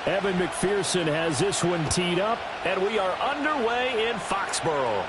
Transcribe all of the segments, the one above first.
Evan McPherson has this one teed up, and we are underway in Foxborough.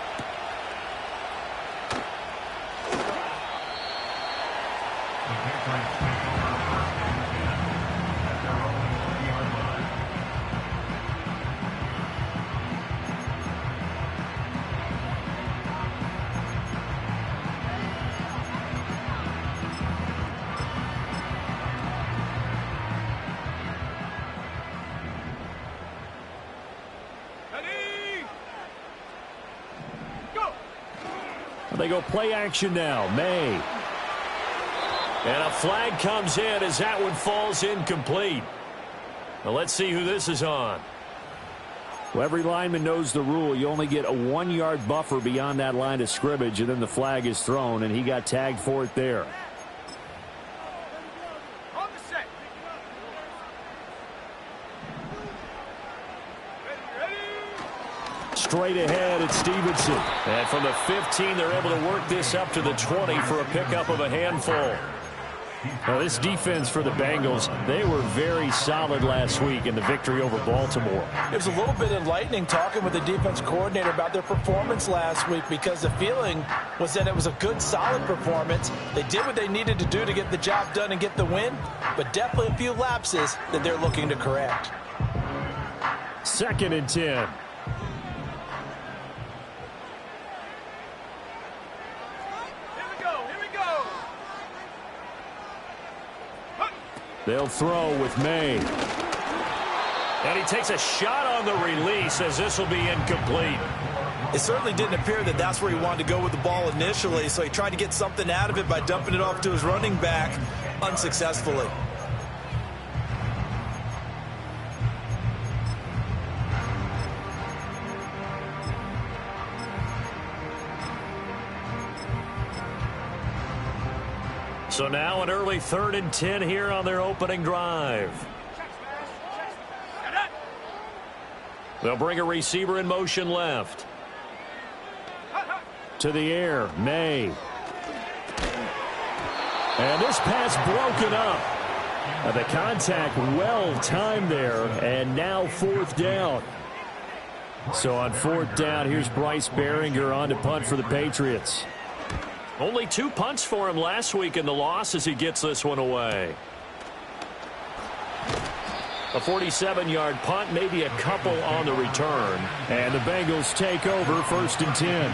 They go play action now. May. And a flag comes in as that one falls incomplete. Well, let's see who this is on. Well, every lineman knows the rule. You only get a 1-yard buffer beyond that line of scrimmage, and then the flag is thrown, and he got tagged for it there. Straight ahead, it's Stevenson. And from the 15, they're able to work this up to the 20 for a pickup of a handful. Now, this defense for the Bengals, they were very solid last week in the victory over Baltimore. It was a little bit enlightening talking with the defense coordinator about their performance last week, because the feeling was that it was a good, solid performance. They did what they needed to do to get the job done and get the win, but definitely a few lapses that they're looking to correct. 2nd and 10. They'll throw with May. And he takes a shot on the release as this will be incomplete. It certainly didn't appear that that's where he wanted to go with the ball initially, so he tried to get something out of it by dumping it off to his running back unsuccessfully. So now an early 3rd and 10 here on their opening drive. They'll bring a receiver in motion left. To the air, May. And this pass broken up. The contact well timed there, and now 4th down. So on 4th down, here's Bryce Baringer on to punt for the Patriots. Only 2 punts for him last week in the loss as he gets this one away. A 47-yard punt, maybe a couple on the return. And the Bengals take over 1st and 10.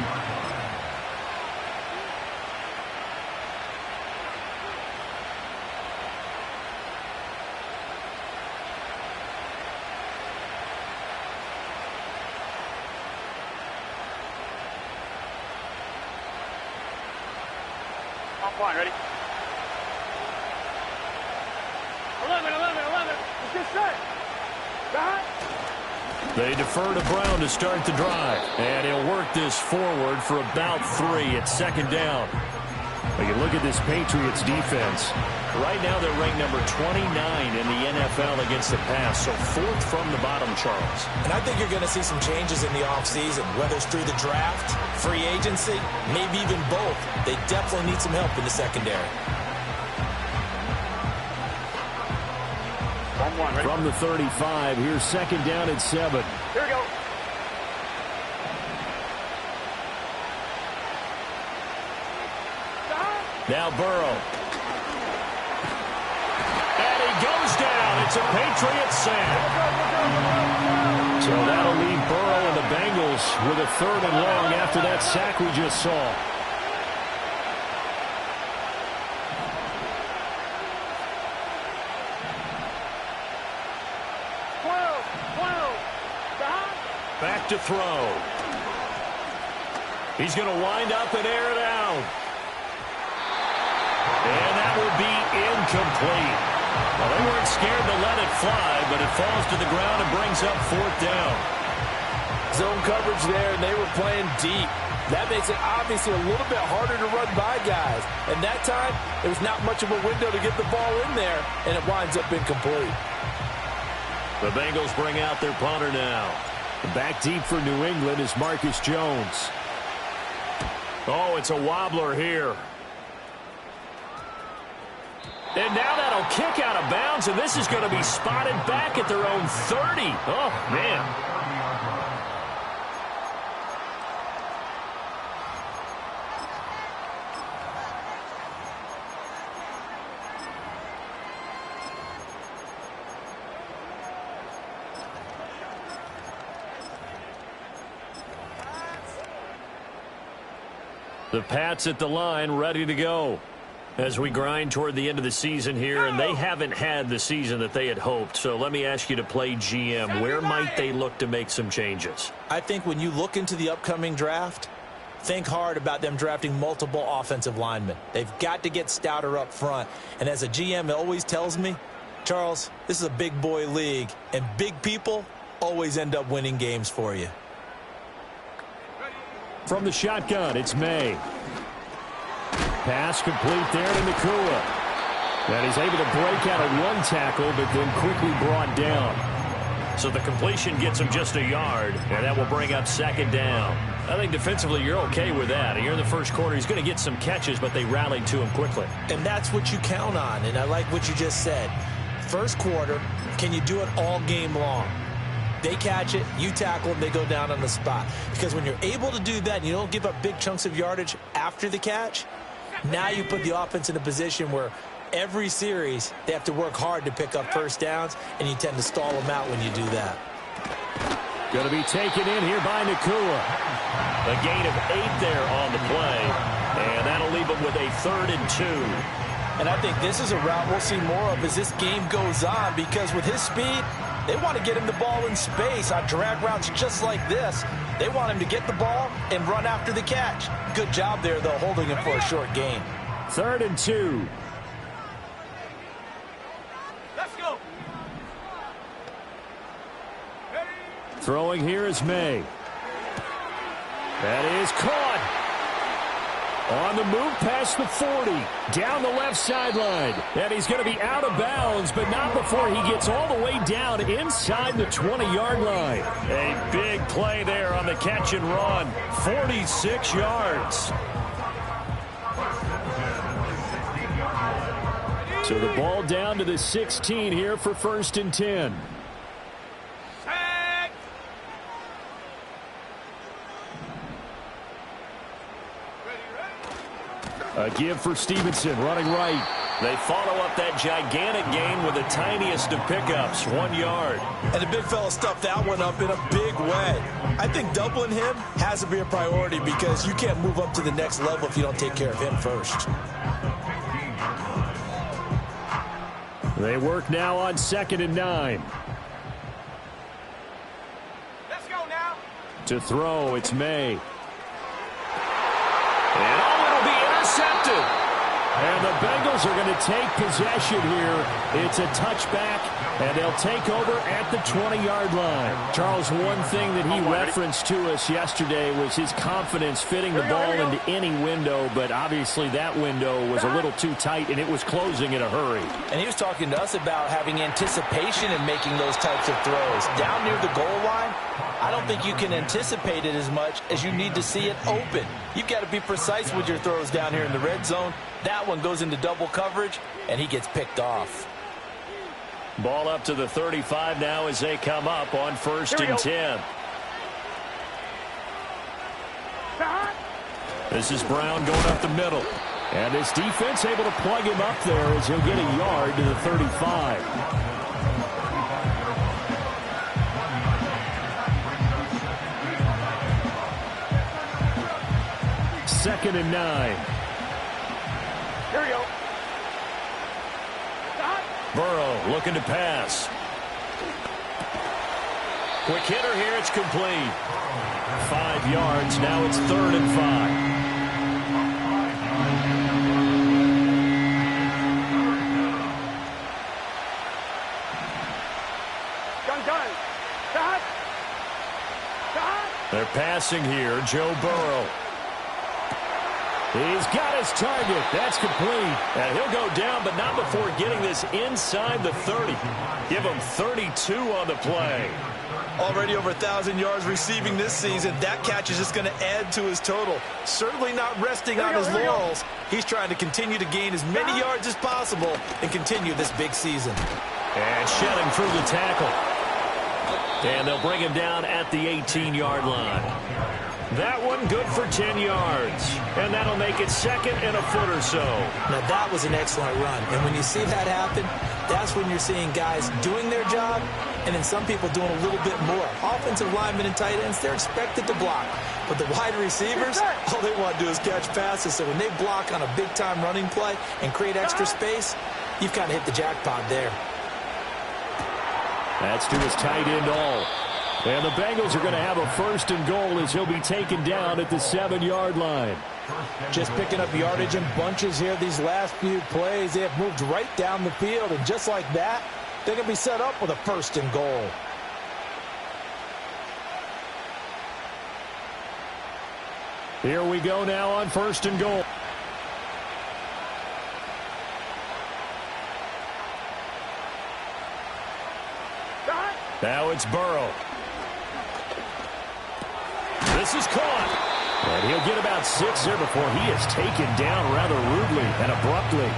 Ready? 11. Let's get set. They defer to Brown to start the drive. And he'll work this forward for about 3 at 2nd down. You can look at this Patriots defense. Right now they're ranked number 29 in the NFL against the pass. So 4th from the bottom, Charles. And I think you're going to see some changes in the offseason, whether it's through the draft, free agency, maybe even both. They definitely need some help in the secondary. From the 35, here's 2nd down and 7. Here we go. Now Burrow. And he goes down. It's a Patriots sack. So that'll leave Burrow and the Bengals with a 3rd and long after that sack we just saw. Back to throw. He's going to wind up and air it out. And that will be incomplete. Well, they weren't scared to let it fly, but it falls to the ground and brings up 4th down. Zone coverage there, and they were playing deep. That makes it obviously a little bit harder to run by guys. And that time, there was not much of a window to get the ball in there, and it winds up incomplete. The Bengals bring out their punter now. Back deep for New England is Marcus Jones. Oh, it's a wobbler here. And now that'll kick out of bounds, and this is going to be spotted back at their own 30. Oh, man. The Pats at the line, ready to go. As we grind toward the end of the season here, and they haven't had the season that they had hoped. So let me ask you to play GM. Where might they look to make some changes? I think when you look into the upcoming draft, think hard about them drafting multiple offensive linemen. They've got to get stouter up front. And as a GM, it always tells me, Charles, this is a big boy league, and big people always end up winning games for you. From the shotgun, it's May. Pass complete there to Nacua. And he's able to break out of one tackle, but then quickly brought down. So the completion gets him just a yard, and that will bring up second down. I think defensively you're okay with that. Here in the first quarter, he's going to get some catches, but they rallied to him quickly. And that's what you count on, and I like what you just said. First quarter, can you do it all game long? They catch it, you tackle them, they go down on the spot. Because when you're able to do that and you don't give up big chunks of yardage after the catch, now you put the offense in a position where every series they have to work hard to pick up first downs, and you tend to stall them out when you do that. Going to be taken in here by Nacua. A gain of 8 there on the play, and that'll leave them with a 3rd and 2. And I think this is a route we'll see more of as this game goes on, because with his speed, they want to get him the ball in space on drag routes just like this. They want him to get the ball and run after the catch. Good job there, though, holding him for a short gain. 3rd and 2. Let's go. Throwing here is May. That is caught. On the move past the 40, down the left sideline. And he's going to be out of bounds, but not before he gets all the way down inside the 20-yard line. A big play there on the catch and run. 46 yards. So the ball down to the 16 here for 1st and 10. A give for Stevenson, running right. They follow up that gigantic gain with the tiniest of pickups, 1 yard. And the big fella stuffed that one up in a big way. I think doubling him has to be a priority, because you can't move up to the next level if you don't take care of him first. They work now on 2nd and 9. Let's go now. To throw, it's May. And it'll be intercepted. And the Bengals are going to take possession here. It's a touchback, and they'll take over at the 20-yard line. Charles, one thing that he referenced to us yesterday was his confidence fitting the ball into any window, but obviously that window was a little too tight, and it was closing in a hurry. And he was talking to us about having anticipation in making those types of throws. Down near the goal line, I don't think you can anticipate it as much as you need to see it open. You've got to be precise with your throws down here in the red zone. That one goes into double coverage, and he gets picked off. Ball up to the 35 now as they come up on 1st and 10. This is Brown going up the middle. And this defense able to plug him up there as he'll get a yard to the 35. 2nd and 9. Here we go. Burrow looking to pass. Quick hitter here, it's complete. 5 yards, now it's 3rd and 5. They're passing here, Joe Burrow. He's got his target. That's complete. And he'll go down, but not before getting this inside the 30. Give him 32 on the play. Already over 1,000 yards receiving this season. That catch is just going to add to his total. Certainly not resting on his laurels. He's trying to continue to gain as many yards as possible and continue this big season. And shedding through the tackle. And they'll bring him down at the 18-yard line. That one good for 10 yards. And that'll make it second and a foot or so. Now, that was an excellent run. And when you see that happen, that's when you're seeing guys doing their job and then some people doing a little bit more. Offensive linemen and tight ends, they're expected to block. But the wide receivers, all they want to do is catch passes. So when they block on a big-time running play and create extra space, you've kind of hit the jackpot there. That's to his tight end all. And the Bengals are going to have a first and goal as he'll be taken down at the 7-yard line. Just picking up yardage in bunches here these last few plays. They have moved right down the field, and just like that, they're going to be set up with a first and goal. Here we go now on first and goal. Now it's Burrow. This is caught. And he'll get about 6 there before he is taken down rather rudely and abruptly.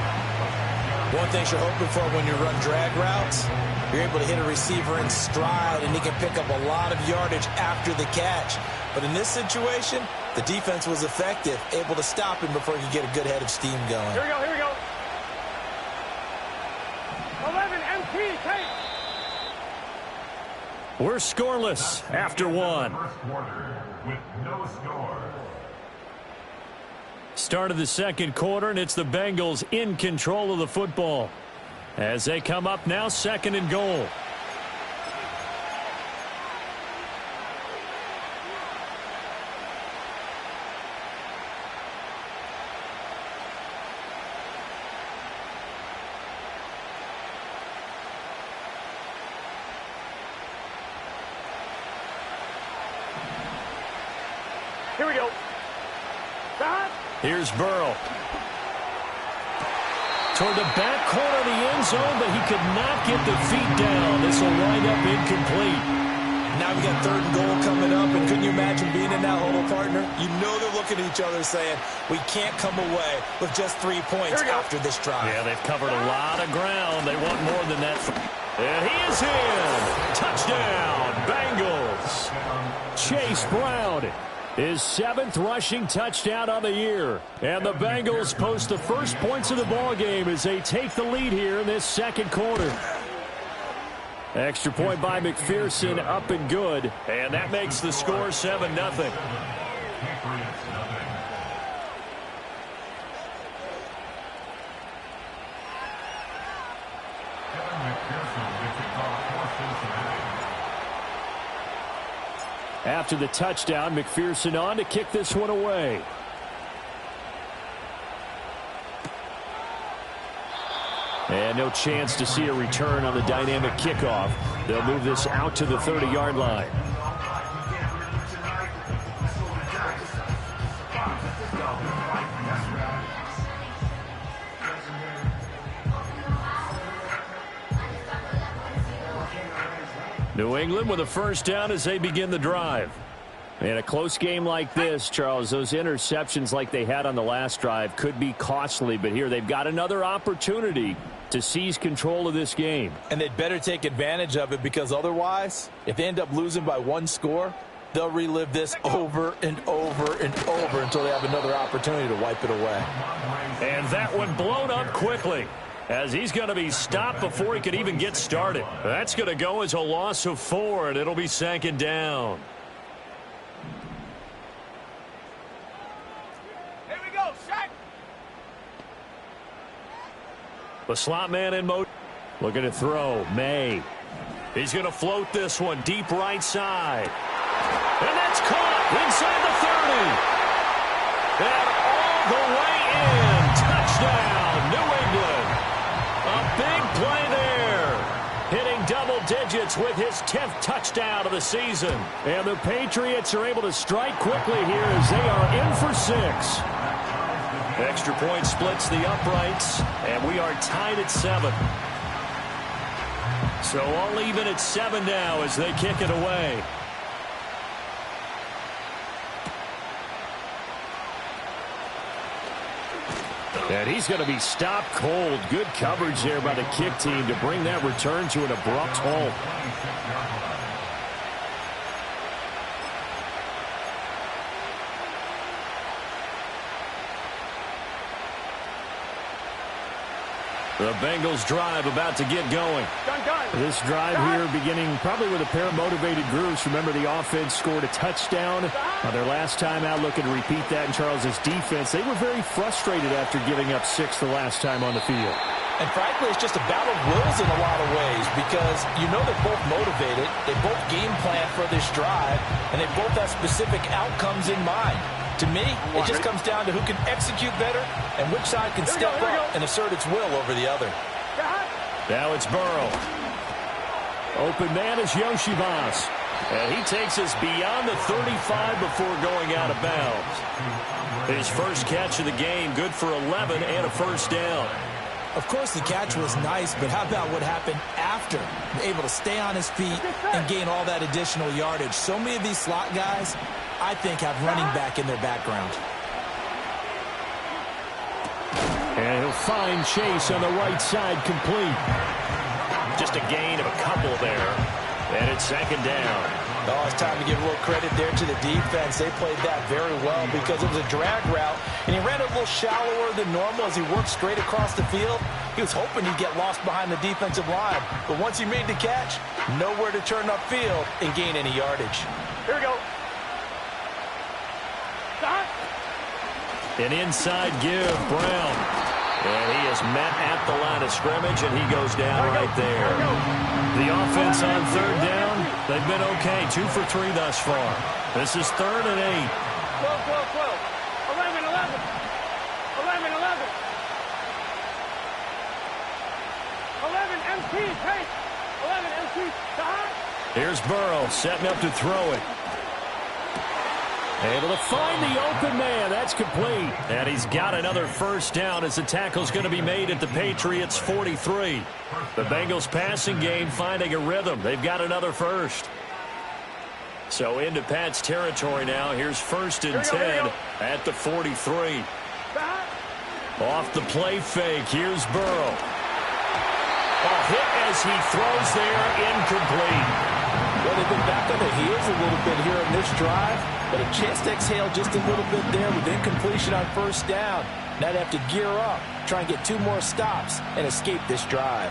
One thing you're hoping for when you run drag routes, you're able to hit a receiver in stride, and he can pick up a lot of yardage after the catch. But in this situation, the defense was effective, able to stop him before he could get a good head of steam going. Here we go, here we go. 11 MT, take. We're scoreless after one. First quarter with no score. Start of the second quarter, and it's the Bengals in control of the football. As they come up now, second and goal. Here we go. Stop. Here's Burrow. Toward the back corner of the end zone, but he could not get the feet down. This will wind up incomplete. Now we got third and goal coming up, and couldn't you imagine being in that huddle, partner? You know they're looking at each other saying, we can't come away with just 3 points after this drive. Yeah, they've covered a lot of ground. They want more than that. And he is in. Touchdown, Bengals. Chase Brown. His 7th rushing touchdown on the year. And the Bengals post the first points of the ball game as they take the lead here in this second quarter. Extra point by McPherson, up and good. And that makes the score 7-0. After the touchdown, McPherson on to kick this one away. And no chance to see a return on the dynamic kickoff. They'll move this out to the 30-yard line. New England with a first down as they begin the drive. In a close game like this, Charles, those interceptions like they had on the last drive could be costly, but here they've got another opportunity to seize control of this game. And they'd better take advantage of it, because otherwise, if they end up losing by 1 score, they'll relive this over and over and over until they have another opportunity to wipe it away. And that one blown up quickly, as he's going to be stopped before he could even get started. That's going to go as a loss of 4, and it'll be second down. Here we go, Shaq. The slot man in motion. Looking to throw. May. He's going to float this one deep right side. And that's caught inside the 30. And all the way in. Touchdown, New England. A big play there. Hitting double digits with his 10th touchdown of the season. And the Patriots are able to strike quickly here as they are in for 6. Extra point splits the uprights, and we are tied at 7. So all even at 7 now as they kick it away. And he's going to be stopped cold. Good coverage there by the kick team to bring that return to an abrupt halt. The Bengals drive about to get going. This drive here beginning probably with a pair of motivated grooves. Remember, the offense scored a touchdown. Their last time out looking to repeat that in Charles's defense. They were very frustrated after giving up 6 the last time on the field. And frankly, it's just a battle of wills in a lot of ways because you know they're both motivated. They both game plan for this drive, and they both have specific outcomes in mind. To me, it just comes down to who can execute better and which side can step up and assert its will over the other. Now it's Burrow. Open man is Yoshivas. And he takes us beyond the 35 before going out of bounds. His first catch of the game, good for 11 and a first down. Of course, the catch was nice, but how about what happened after? Able to stay on his feet and gain all that additional yardage. So many of these slot guys, I think, have running back in their background. And he'll find Chase on the right side, complete. Just a gain of a couple there. And it's second down. Oh, it's time to give a little credit there to the defense. They played that very well because it was a drag route, and he ran a little shallower than normal as he worked straight across the field. He was hoping he'd get lost behind the defensive line, but once he made the catch, nowhere to turn upfield and gain any yardage. Here we go. Stop. An inside give, Brown. And he is met at the line of scrimmage, and he goes down right there. The offense on third down, they've been okay. 2 for 3 thus far. This is 3rd and 8. 12, 12, 12. 11, 11. 11, 11. 11, MT, take. 11, MT, stop. Here's Burrow setting up to throw it. Able to find the open man. That's complete. And he's got another first down as the tackle's going to be made at the Patriots' 43. The Bengals passing game finding a rhythm. They've got another first. So into Pat's territory now. Here's 1st and 10 at the 43. Off the play fake. Here's Burrow. A hit as he throws there, incomplete. Well, they've been back on their heels a little bit here in this drive, but a chance to exhale just a little bit there with incompletion on first down. Now they have to gear up, try and get 2 more stops, and escape this drive.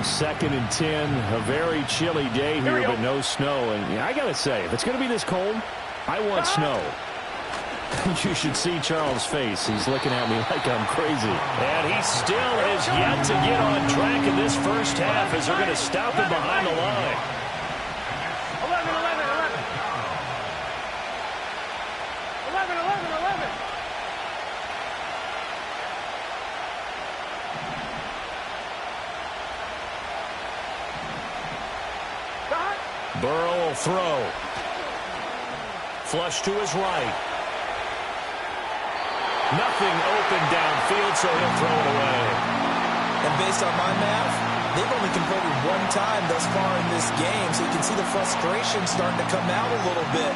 Second and 10, a very chilly day here, but no snow. And I got to say, if it's going to be this cold, I want snow. You should see Charles' face. He's looking at me like I'm crazy. And he still has yet to get on track in this first half as they're going to stop him behind the line. 11, 11, 11. 11, 11, 11. Stop. Burrow will throw. Flush to his right. Nothing open downfield, so he'll throw it away. And based on my math, they've only converted 1 time thus far in this game, so you can see the frustration starting to come out a little bit.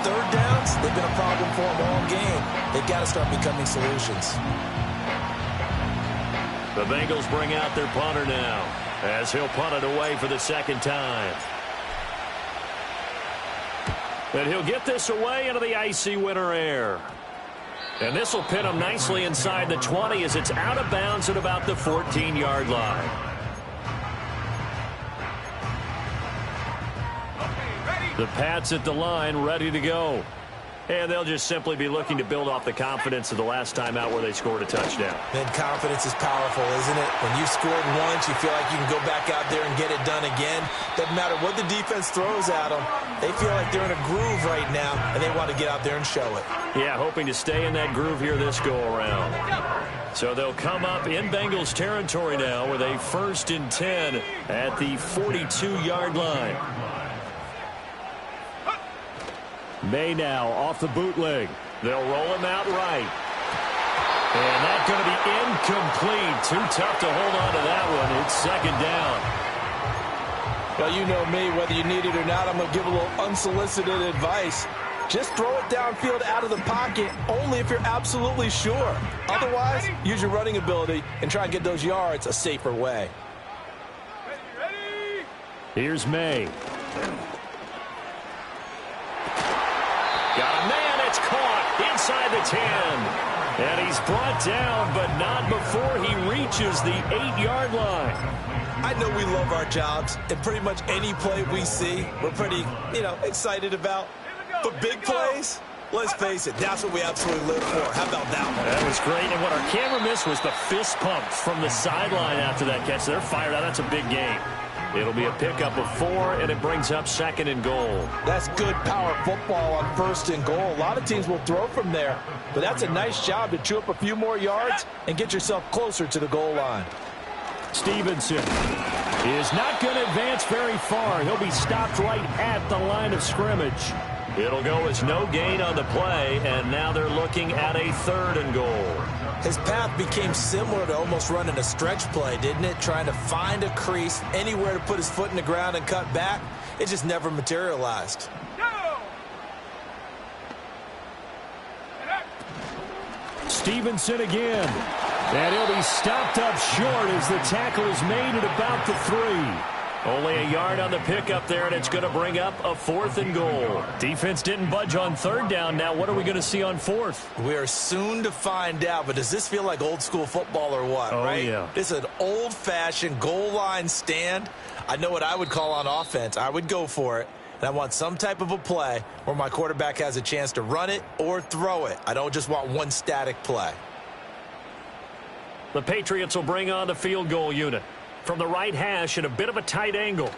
Third downs, they've been a problem for them all game. They've got to start becoming solutions. The Bengals bring out their punter now as he'll punt it away for the second time. And he'll get this away into the icy winter air. And this will pin him nicely inside the 20 as it's out of bounds at about the 14-yard line. The Pats at the line, ready to go. And they'll just simply be looking to build off the confidence of the last time out where they scored a touchdown. Then confidence is powerful, isn't it? When you've scored once, you feel like you can go back out there and get it done again. Doesn't matter what the defense throws at them. They feel like they're in a groove right now, and they want to get out there and show it. Yeah, hoping to stay in that groove here this go-around. So they'll come up in Bengals territory now with a 1st and 10 at the 42-yard line. May now off the bootleg. They'll roll him out right. And that's going to be incomplete. Too tough to hold on to that one. It's second down. Well, you know me, whether you need it or not, I'm going to give a little unsolicited advice. Just throw it downfield out of the pocket only if you're absolutely sure. Otherwise, use your running ability and try and get those yards a safer way. Ready? Here's May. Got a man. It's caught inside the 10. And he's brought down, but not before he reaches the 8-yard line. I know we love our jobs, and pretty much any play we see, we're pretty, excited about. But big plays, let's face it, that's what we absolutely live for. How about that one? That was great, and what our camera missed was the fist pump from the sideline after that catch. They're fired out. That's a big game. It'll be a pickup of 4, and it brings up 2nd and goal. That's good power football on 1st and goal. A lot of teams will throw from there, but that's a nice job to chew up a few more yards and get yourself closer to the goal line. Stevenson is not going to advance very far. He'll be stopped right at the line of scrimmage. It'll go as no gain on the play, and now they're looking at a 3rd and goal. His path became similar to almost running a stretch play, didn't it? Trying to find a crease, anywhere to put his foot in the ground and cut back. It just never materialized. Go! Stevenson again. And he'll be stopped up short as the tackle is made at about the 3. Only a yard on the pickup there, and it's going to bring up a 4th and goal. Defense didn't budge on 3rd down. Now what are we going to see on 4th? We are soon to find out, but does this feel like old school football or what, right? Yeah. This is an old-fashioned goal line stand. I know what I would call on offense. I would go for it, and I want some type of a play where my quarterback has a chance to run it or throw it. I don't just want one static play. The Patriots will bring on the field goal unit from the right hash at a bit of a tight angle.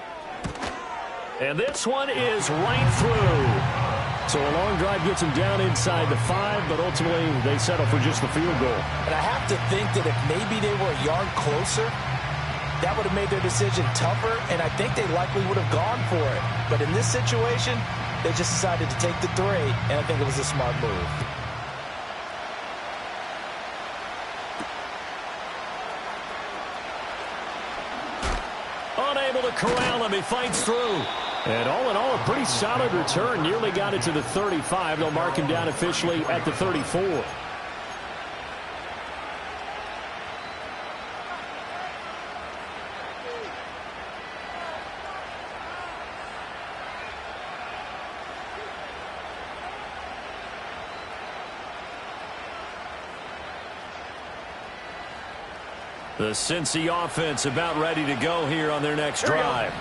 And this one is right through. So a long drive gets them down inside the 5, but ultimately they settle for just the field goal. And I have to think that if maybe they were a yard closer, that would have made their decision tougher, and I think they likely would have gone for it. But in this situation, they just decided to take the 3, and I think it was a smart move. Unable to corral him. He fights through. And all in all, a pretty solid return. Nearly got it to the 35. They'll mark him down officially at the 34. The Cincy offense about ready to go here on their next drive.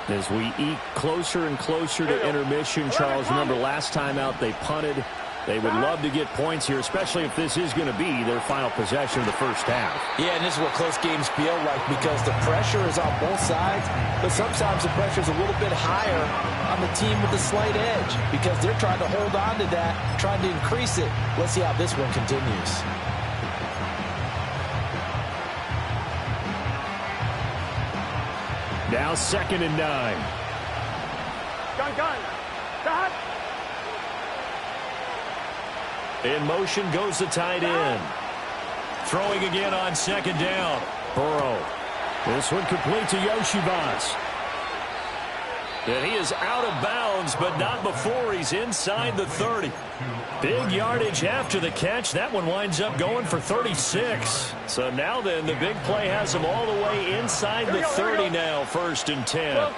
As we eke closer and closer to intermission, Charles, remember last time out they punted. They would love to get points here, especially if this is going to be their final possession of the first half. Yeah, and this is what close games feel like because the pressure is on both sides, but sometimes the pressure is a little bit higher on the team with the slight edge because they're trying to hold on to that, trying to increase it. Let's see how this one continues. Now 2nd and 9. Gun. Stop. In motion goes the tight end. Throwing again on 2nd down. Burrow. This one complete to Yoshibas. And he is out of bounds, but not before he's inside the 30. Big yardage after the catch. That one winds up going for 36. So now then, the big play has him all the way inside the 30 now, 1st and 10.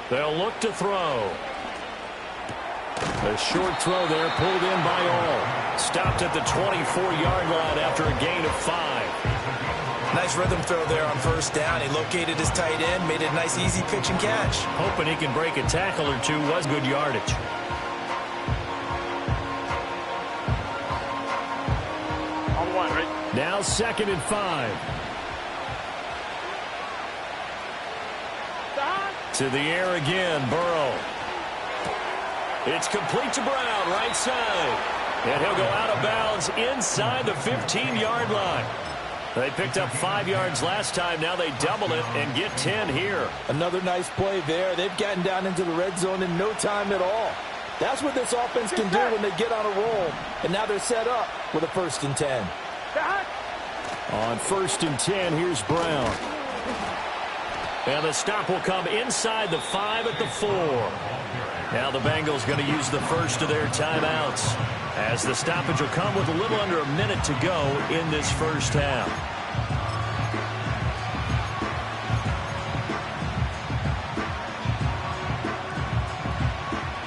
They'll look to throw. A short throw there, pulled in by all. Stopped at the 24-yard line after a gain of 5. Nice rhythm throw there on 1st down. He located his tight end, made a nice easy pitch and catch. Hoping he can break a tackle or two. Was good yardage. On 1, right? Now 2nd and 5. Stop. To the air again, Burrow. It's complete to Brown, right side. And he'll go out of bounds inside the 15-yard line. They picked up 5 yards last time. Now they double it and get 10 here. Another nice play there. They've gotten down into the red zone in no time at all. That's what this offense can do when they get on a roll. And now they're set up with a 1st and 10. On 1st and 10, here's Brown. And the stop will come inside the 5 at the 4. Now the Bengals going to use the first of their timeouts, as the stoppage will come with a little under a minute to go in this first half.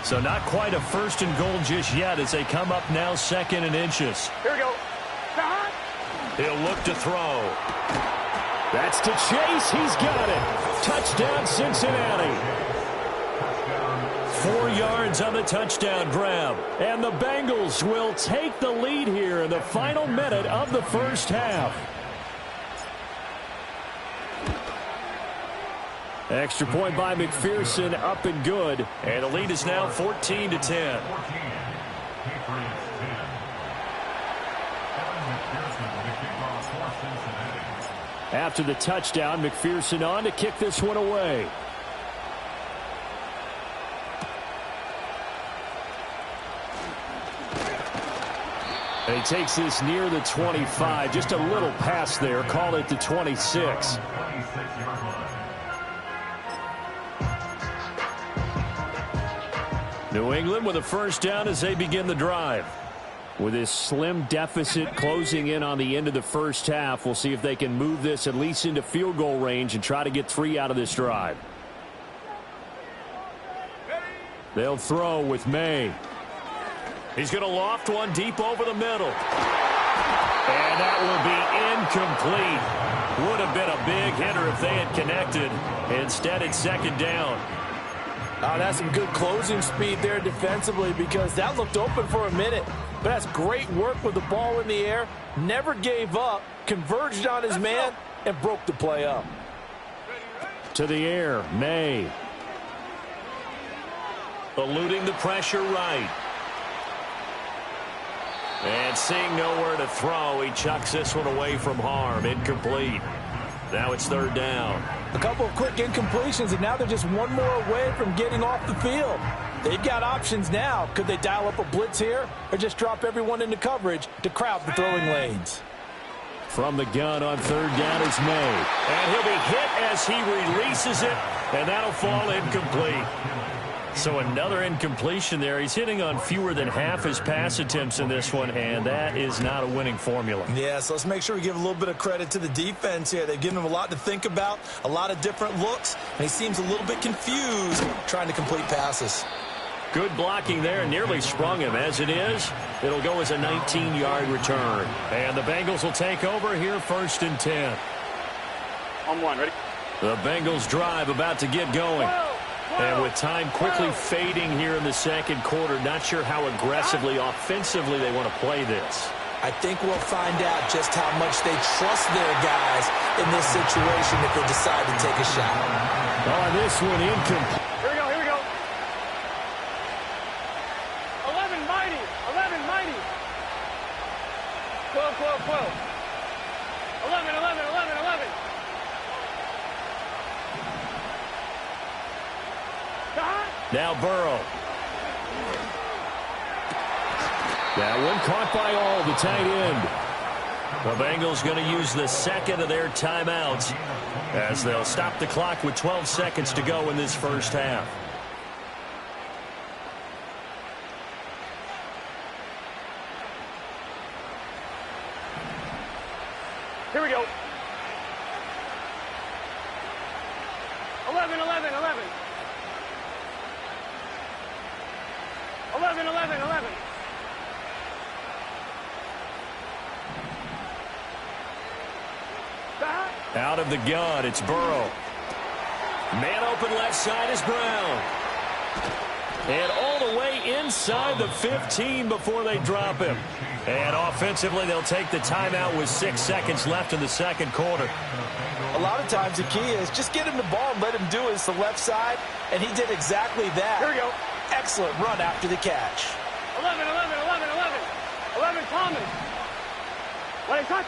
So not quite a 1st and goal just yet as they come up now 2nd and inches. Here we go. He'll look to throw. That's to Chase. He's got it. Touchdown, Cincinnati. 4 yards on the touchdown grab. And the Bengals will take the lead here in the final minute of the first half. Extra point by McPherson, up and good. And the lead is now 14-10. After the touchdown, McPherson on to kick this one away. And he takes this near the 25. Just a little pass there. Call it the 26. New England with a 1st down as they begin the drive. With this slim deficit closing in on the end of the first half, we'll see if they can move this at least into field goal range and try to get 3 out of this drive. They'll throw with May. He's going to loft one deep over the middle. And that will be incomplete. Would have been a big hitter if they had connected. Instead, it's 2nd down. Oh, that's some good closing speed there defensively, because that looked open for a minute. But that's great work with the ball in the air. Never gave up, converged on his man, and broke the play up. To the air, May. Eluding the pressure right. And seeing nowhere to throw, he chucks this one away from harm. Incomplete. Now it's 3rd down. A couple of quick incompletions, and now they're just one more away from getting off the field. They've got options now. Could they dial up a blitz here, or just drop everyone into coverage to crowd the throwing lanes? From the gun on 3rd down is May. And he'll be hit as he releases it, and that'll fall incomplete. So another incompletion there. He's hitting on fewer than half his pass attempts in this one, and that is not a winning formula. Yeah, so let's make sure we give a little bit of credit to the defense here. They've given him a lot to think about, a lot of different looks, and he seems a little bit confused trying to complete passes. Good blocking there, nearly sprung him. As it is, it'll go as a 19-yard return. And the Bengals will take over here 1st and 10. On 1, ready? The Bengals drive about to get going. And with time quickly fading here in the 2nd quarter, not sure how aggressively, offensively they want to play this. I think we'll find out just how much they trust their guys in this situation if they decide to take a shot. On this one, incomplete. Here we go, here we go. 11 mighty, 11 mighty. 12, 12, 12. 11, 11, 11, 11. Now Burrow. That one caught by all, the tight end. The Bengals going to use the 2nd of their timeouts as they'll stop the clock with 12 seconds to go in this first half. Here we go. 11, 11, 11. 11, 11, 11. Out of the gun, it's Burrow. Man open left side is Brown. And all the way inside the 15 before they drop him. And offensively, they'll take the timeout with 6 seconds left in the 2nd quarter. A lot of times the key is just get him the ball and let him do his the left side, and he did exactly that. Here we go. Excellent run after the catch. 11, 11, 11, 11. 11, Thomas. Let him touch.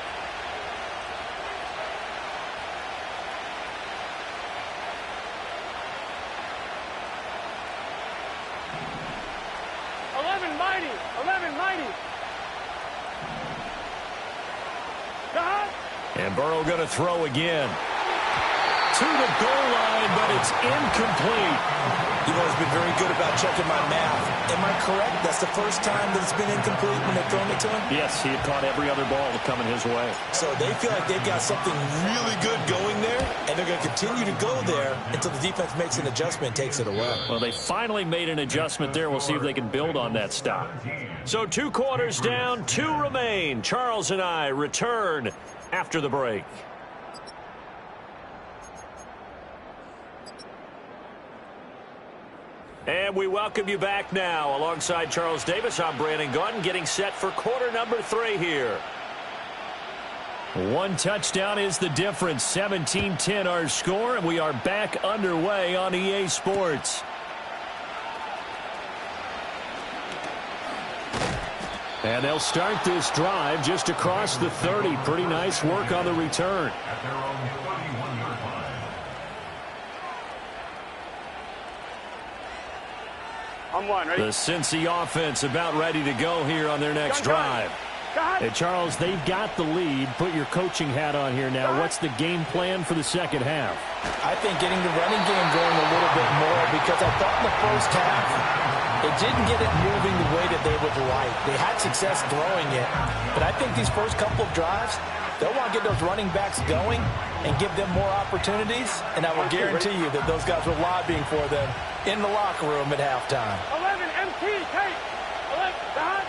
And Burrow going to throw again. To the goal line, but it's incomplete. You've always been very good about checking my math. Am I correct? That's the first time that it's been incomplete when they've thrown it to him? Yes, he had caught every other ball coming his way. So they feel like they've got something really good going there, and they're going to continue to go there until the defense makes an adjustment and takes it away. Well, they finally made an adjustment there. We'll see if they can build on that stop. So 2 quarters down, 2 remain. Charles and I return after the break. And we welcome you back now. Alongside Charles Davis, I'm Brandon Gaudin, getting set for quarter number 3 here. 1 touchdown is the difference. 17-10 our score, and we are back underway on EA Sports. And they'll start this drive just across the 30. Pretty nice work on the return. At their own 31-yard line. I'm one, ready? The Cincy offense about ready to go here on their next drive. Hey, Charles, they've got the lead. Put your coaching hat on here now. What's the game plan for the second half? I think getting the running game going a little bit more, because I thought in the first half it didn't get it moving the way that they would like. They had success throwing it, but I think these first couple of drives, they'll want to get those running backs going and give them more opportunities, and I will guarantee you that those guys were lobbying for them in the locker room at halftime. 11, MT, take. 11, behind.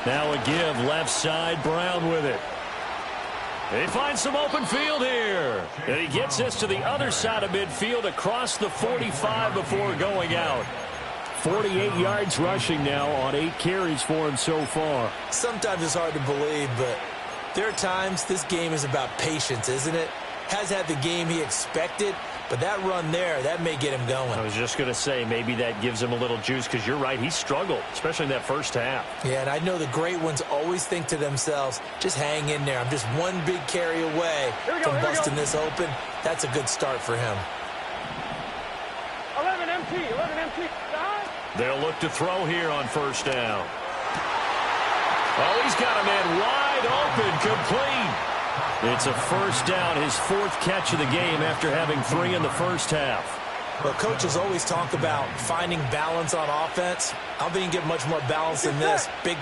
Now a give left side, Brown with it. They find some open field here. And he gets this to the other side of midfield across the 45 before going out. 48 yards rushing now on 8 carries for him so far. Sometimes it's hard to believe, but there are times this game is about patience, isn't it? Has had the game he expected, but that run there, that may get him going. I was just going to say maybe that gives him a little juice, because you're right, he struggled, especially in that first half. Yeah, and I know the great ones always think to themselves, just hang in there. I'm just one big carry away from busting this open. That's a good start for him. 11, MT, 11, MT, behind. They'll look to throw here on first down. Oh, he's got a man wide open, complete. It's a first down, his 4th catch of the game after having 3 in the first half. Well, coaches always talk about finding balance on offense. I don't think you can get much more balance than this. Big time.